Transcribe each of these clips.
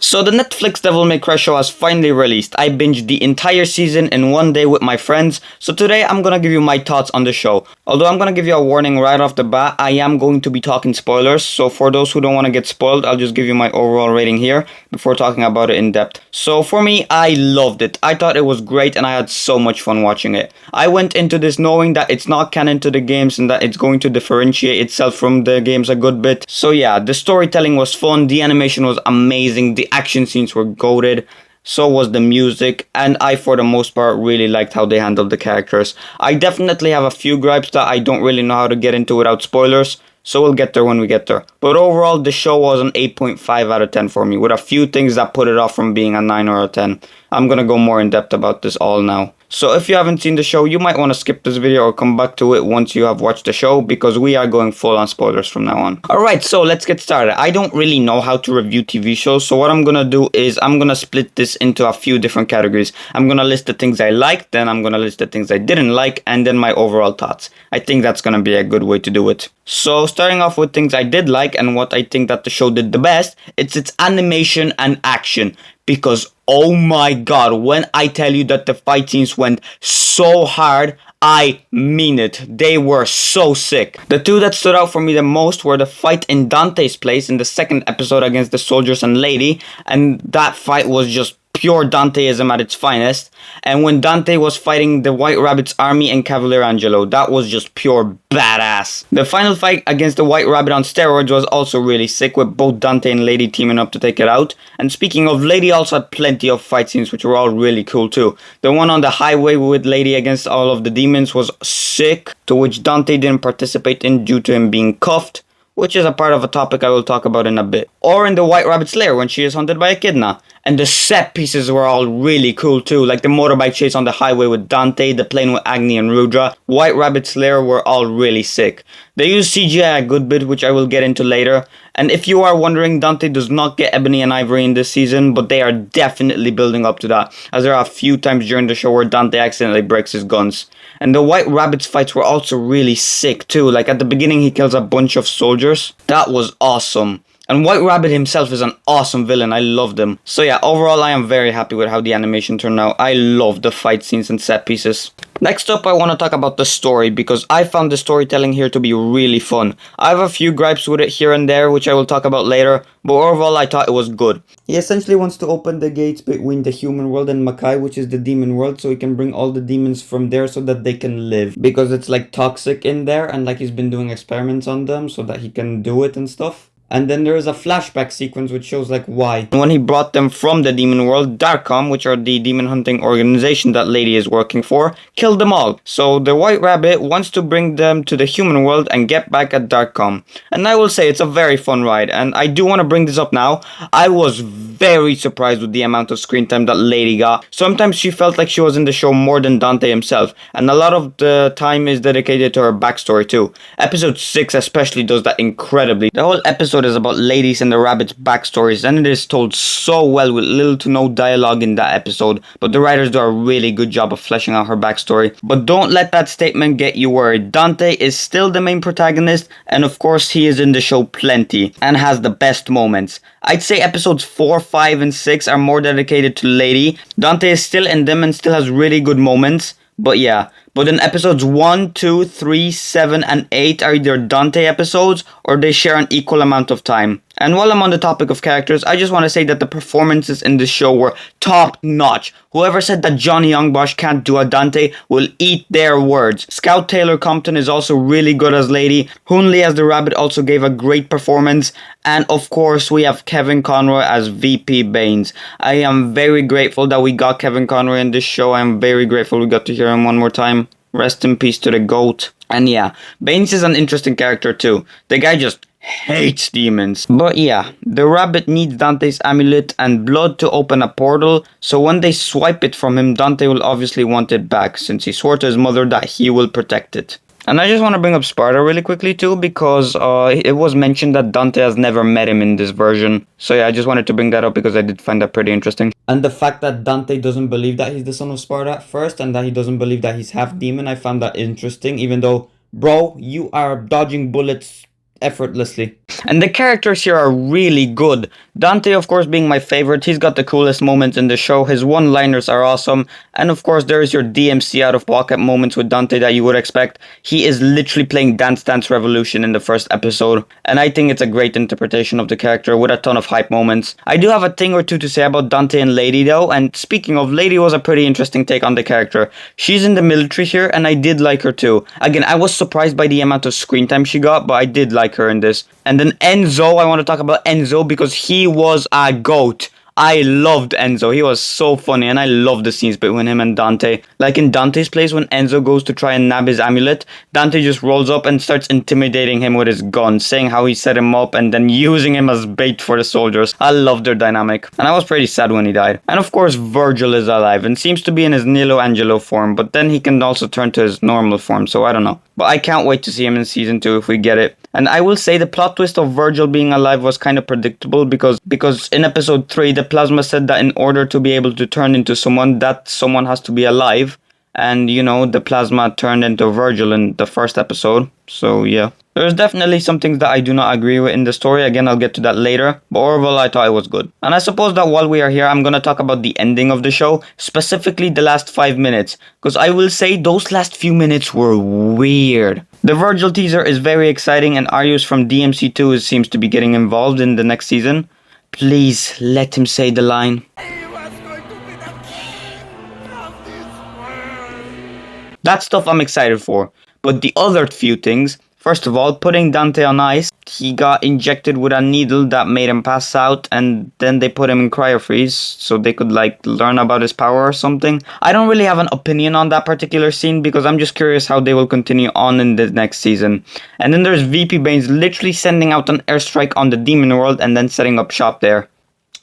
So the Netflix Devil May Cry show has finally released. I binged the entire season in one day with my friends. So today I'm gonna give you my thoughts on the show. Although I'm gonna give you a warning right off the bat, I am going to be talking spoilers. So for those who don't want to get spoiled, I'll just give you my overall rating here before talking about it in depth. So for me, I loved it. I thought it was great and I had so much fun watching it. I went into this knowing that it's not canon to the games and that it's going to differentiate itself from the games a good bit. So yeah, the storytelling was fun, the animation was amazing, the action scenes were goated, so was the music, and I for the most part really liked how they handled the characters. I definitely have a few gripes that I don't really know how to get into without spoilers, so we'll get there when we get there. But overall, the show was an 8.5 out of 10 for me, with a few things that put it off from being a 9 or a 10. I'm gonna go more in depth about this all now. So if you haven't seen the show, you might want to skip this video or come back to it once you have watched the show, because we are going full on spoilers from now on. Alright, so let's get started. I don't really know how to review TV shows, so what I'm gonna do is I'm gonna split this into a few different categories. I'm gonna list the things I liked, then I'm gonna list the things I didn't like, and then my overall thoughts. I think that's gonna be a good way to do it. So starting off with things I did like and what I think that the show did the best, it's its animation and action. Because oh my god, when I tell you that the fight scenes went so hard, I mean it. They were so sick. The two that stood out for me the most were the fight in Dante's place in the second episode against the soldiers and lady, and that fight was just pure Danteism at its finest. And when Dante was fighting the White Rabbit's army and Cavalier Angelo, that was just pure badass. The final fight against the White Rabbit on steroids was also really sick, with both Dante and Lady teaming up to take it out. And speaking of, Lady also had plenty of fight scenes which were all really cool too. The one on the highway with Lady against all of the demons was sick, to which Dante didn't participate in due to him being cuffed, which is a part of a topic I will talk about in a bit. Or in the White Rabbit's lair when she is hunted by Echidna. And the set pieces were all really cool too, like the motorbike chase on the highway with Dante, the plane with Agni and Rudra. White Rabbit's lair were all really sick. They used CGI a good bit, which I will get into later. And if you are wondering, Dante does not get Ebony and Ivory in this season, but they are definitely building up to that, as there are a few times during the show where Dante accidentally breaks his guns. And the White Rabbit's fights were also really sick too, like at the beginning he kills a bunch of soldiers. That was awesome. And White Rabbit himself is an awesome villain, I loved him. So yeah, overall I am very happy with how the animation turned out. I love the fight scenes and set pieces. Next up, I want to talk about the story, because I found the storytelling here to be really fun. I have a few gripes with it here and there, which I will talk about later, but overall I thought it was good. He essentially wants to open the gates between the human world and Makai, which is the demon world, so he can bring all the demons from there so that they can live. Because it's like toxic in there, and like he's been doing experiments on them so that he can do it and stuff. And then there is a flashback sequence which shows like why. When he brought them from the demon world, Darkcom, which are the demon hunting organization that Lady is working for, killed them all. So the White Rabbit wants to bring them to the human world and get back at Darkcom. And I will say it's a very fun ride, and I do want to bring this up now. I was very surprised with the amount of screen time that Lady got. Sometimes she felt like she was in the show more than Dante himself, and a lot of the time is dedicated to her backstory too. Episode 6 especially does that incredibly. The whole episode is about Ladies and the Rabbit's backstories, and it is told so well with little to no dialogue in that episode, but the writers do a really good job of fleshing out her backstory. But don't let that statement get you worried. Dante is still the main protagonist, and of course he is in the show plenty, and has the best moments. I'd say episodes 4, 5, and 6 are more dedicated to Lady. Dante is still in them and still has really good moments. But yeah, but in episodes 1, 2, 3, 7, and 8 are either Dante episodes or they share an equal amount of time. And while I'm on the topic of characters, I just want to say that the performances in this show were top notch. Whoever said that Johnny Youngbosh can't do a Dante will eat their words. Scout Taylor Compton is also really good as Lady. Hoon Lee as the Rabbit also gave a great performance. And of course, we have Kevin Conroy as VP Baines. I am very grateful that we got Kevin Conroy in this show. I am very grateful we got to hear him one more time. Rest in peace to the GOAT. And yeah, Baines is an interesting character too. The guy just hates demons. But yeah, the rabbit needs Dante's amulet and blood to open a portal, so when they swipe it from him, Dante will obviously want it back, since he swore to his mother that he will protect it. And I just want to bring up Sparta really quickly too, because it was mentioned that Dante has never met him in this version. So yeah, I just wanted to bring that up because I did find that pretty interesting. And the fact that Dante doesn't believe that he's the son of Sparta at first, and that he doesn't believe that he's half demon, I found that interesting, even though, bro, you are dodging bullets effortlessly. And the characters here are really good. Dante, of course, being my favorite. He's got the coolest moments in the show. His one-liners are awesome. And of course, there is your DMC out of pocket moments with Dante that you would expect. He is literally playing Dance Dance Revolution in the first episode. And I think it's a great interpretation of the character with a ton of hype moments. I do have a thing or two to say about Dante and Lady though. And speaking of, Lady was a pretty interesting take on the character. She's in the military here and I did like her too. Again, I was surprised by the amount of screen time she got, but I did like her in this. And then Enzo, I want to talk about Enzo because he was a goat. I loved Enzo. He was so funny and I loved the scenes between him and Dante. Like in Dante's place when Enzo goes to try and nab his amulet, Dante just rolls up and starts intimidating him with his gun, saying how he set him up and then using him as bait for the soldiers. I loved their dynamic. And I was pretty sad when he died. And of course Virgil is alive and seems to be in his Nilo Angelo form, but then he can also turn to his normal form, so I don't know. But I can't wait to see him in season 2 if we get it. And I will say the plot twist of Virgil being alive was kind of predictable because in episode 3 the plasma said that in order to be able to turn into someone, that someone has to be alive. And you know, the plasma turned into Virgil in the first episode. So yeah. There's definitely some things that I do not agree with in the story. Again, I'll get to that later. But overall, I thought it was good. And I suppose that while we are here, I'm going to talk about the ending of the show. Specifically, the last 5 minutes. Because I will say those last few minutes were weird. The Virgil teaser is very exciting. And Arius from DMC2 seems to be getting involved in the next season. Please, let him say the line. That stuff I'm excited for. But the other few things... First of all, putting Dante on ice, he got injected with a needle that made him pass out and then they put him in cryofreeze so they could learn about his power or something. I don't really have an opinion on that particular scene because I'm just curious how they will continue on in the next season. And then there's VP Baines literally sending out an airstrike on the demon world and then setting up shop there.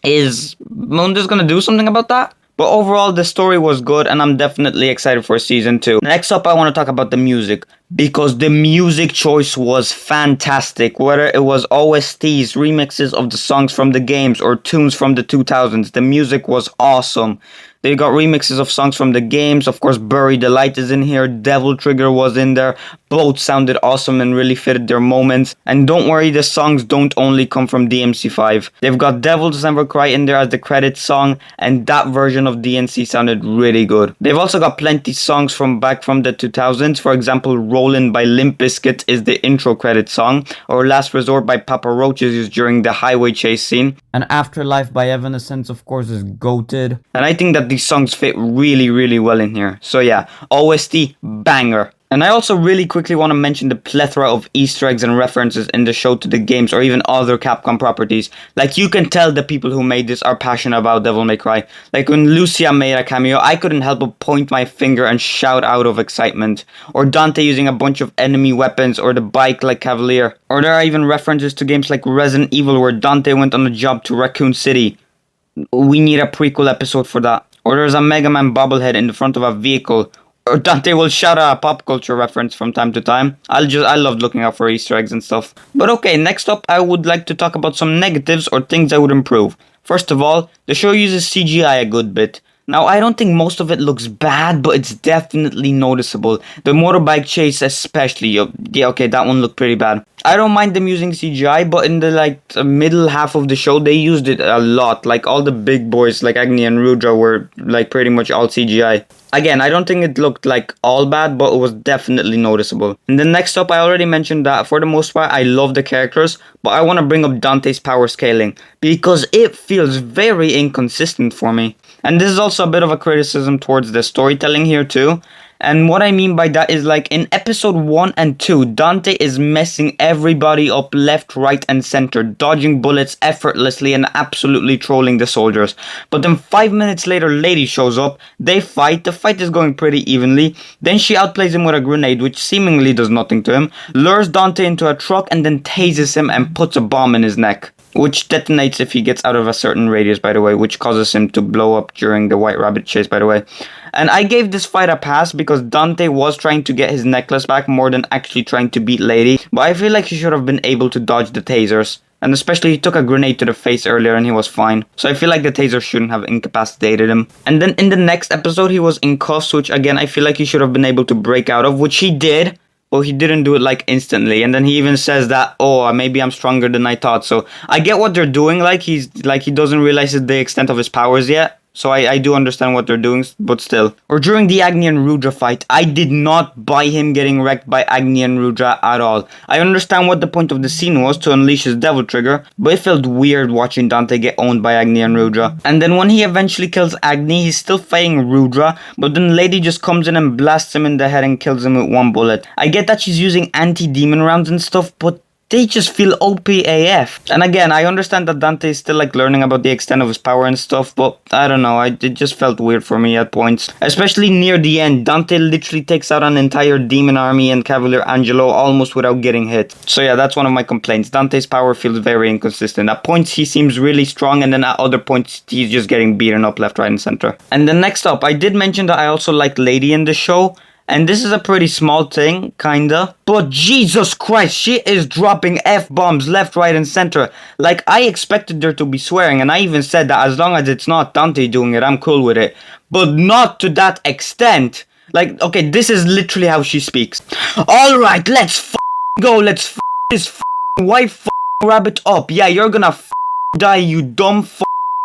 Is Mundus gonna do something about that? But overall, the story was good and I'm definitely excited for season 2. Next up, I want to talk about the music. Because the music choice was fantastic. Whether it was OSTs, remixes of the songs from the games, or tunes from the 2000s, the music was awesome. They got remixes of songs from the games. Of course, Bury the Light is in here. Devil Trigger was in there. Both sounded awesome and really fitted their moments. And don't worry, the songs don't only come from DMC5. They've got Devils Never Cry in there as the credits song. And that version of DNC sounded really good. They've also got plenty songs from back from the 2000s. For example, Rollin' by Limp Bizkit is the intro credit song. Or Last Resort by Papa Roach is used during the highway chase scene. And Afterlife by Evanescence, of course, is goated. And I think that these songs fit really, really well in here. So yeah, OST, banger. And I also really quickly want to mention the plethora of Easter eggs and references in the show to the games or even other Capcom properties. Like, you can tell the people who made this are passionate about Devil May Cry. Like, when Lucia made a cameo, I couldn't help but point my finger and shout out of excitement. Or Dante using a bunch of enemy weapons, or the bike like Cavalier. Or there are even references to games like Resident Evil where Dante went on a job to Raccoon City. We need a prequel episode for that. Or there's a Mega Man bobblehead in the front of a vehicle. Or Dante will shout out a pop culture reference from time to time. I loved looking out for Easter eggs and stuff. But okay, next up I would like to talk about some negatives or things I would improve. First of all, the show uses CGI a good bit. Now, I don't think most of it looks bad, but it's definitely noticeable. The motorbike chase especially, yeah, okay, that one looked pretty bad. I don't mind them using CGI, but in the middle half of the show, they used it a lot. Like, all the big boys like Agni and Rudra were pretty much all CGI. Again, I don't think it looked all bad, but it was definitely noticeable. And then next up, I already mentioned that for the most part, I love the characters, but I want to bring up Dante's power scaling because it feels very inconsistent for me. And this is also a bit of a criticism towards the storytelling here too. And what I mean by that is in episode 1 and 2, Dante is messing everybody up left, right and center, dodging bullets effortlessly and absolutely trolling the soldiers. But then 5 minutes later, Lady shows up, they fight, the fight is going pretty evenly, then she outplays him with a grenade which seemingly does nothing to him, lures Dante into a truck and then tases him and puts a bomb in his neck. Which detonates if he gets out of a certain radius, by the way, which causes him to blow up during the White Rabbit chase, by the way. And I gave this fight a pass because Dante was trying to get his necklace back more than actually trying to beat Lady. But I feel like he should have been able to dodge the tasers. And especially he took a grenade to the face earlier and he was fine. So I feel like the taser shouldn't have incapacitated him. And then in the next episode he was in cuffs, which again I feel like he should have been able to break out of, which he did. but he didn't do it like instantly. And then he even says that, oh, maybe I'm stronger than I thought. So I get what they're doing. Like he doesn't realize the extent of his powers yet. So I do understand what they're doing, but still. Or during the Agni and Rudra fight, I did not buy him getting wrecked by Agni and Rudra at all. I understand what the point of the scene was, to unleash his devil trigger, but it felt weird watching Dante get owned by Agni and Rudra. And then when he eventually kills Agni, he's still fighting Rudra, but then Lady just comes in and blasts him in the head and kills him with one bullet. I get that she's using anti-demon rounds and stuff, but they just feel OP AF. And again, I understand that Dante is still like learning about the extent of his power and stuff, but I don't know, it just felt weird for me at points. Especially near the end, Dante literally takes out an entire demon army and Cavalier Angelo almost without getting hit. So yeah, that's one of my complaints. Dante's power feels very inconsistent. At points he seems really strong, and then at other points he's just getting beaten up left, right, and center. And then next up, I did mention that I also like Lady in the show. And this is a pretty small thing, kinda. But Jesus Christ, she is dropping F-bombs left, right, and center. Like, I expected her to be swearing, and I even said that as long as it's not Dante doing it, I'm cool with it. But not to that extent. Like, okay, this is literally how she speaks. Alright, let's go, let's this white rabbit up. Yeah, you're gonna die, you dumb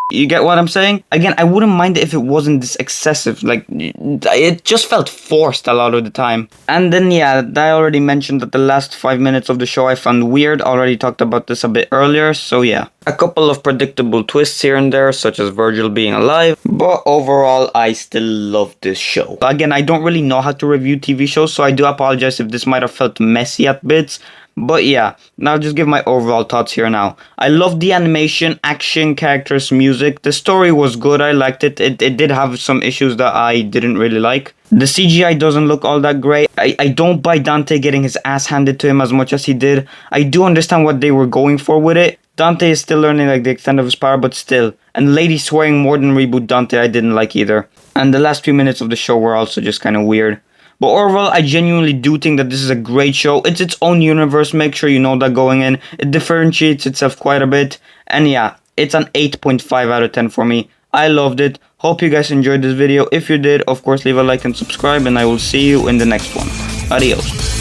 You get what I'm saying? Again, I wouldn't mind it if it wasn't this excessive. Like, it just felt forced a lot of the time. And then, yeah, I already mentioned that the last 5 minutes of the show I found weird. Already talked about this a bit earlier, so yeah. A couple of predictable twists here and there, such as Virgil being alive. But overall, I still love this show. Again, I don't really know how to review TV shows, so I do apologize if this might have felt messy at bits. But yeah, now I'll just give my overall thoughts here now. I loved the animation, action, characters, music. The story was good, I liked it. It did have some issues that I didn't really like. The CGI doesn't look all that great. I don't buy Dante getting his ass handed to him as much as he did. I do understand what they were going for with it. Dante is still learning like the extent of his power, but still. And Lady swearing more than Reboot Dante I didn't like either. And the last few minutes of the show were also just kind of weird. But overall, I genuinely do think that this is a great show. It's its own universe, make sure you know that going in. It differentiates itself quite a bit. And yeah, it's an 8.5 out of 10 for me. I loved it. Hope you guys enjoyed this video. If you did, of course, leave a like and subscribe. And I will see you in the next one. Adios.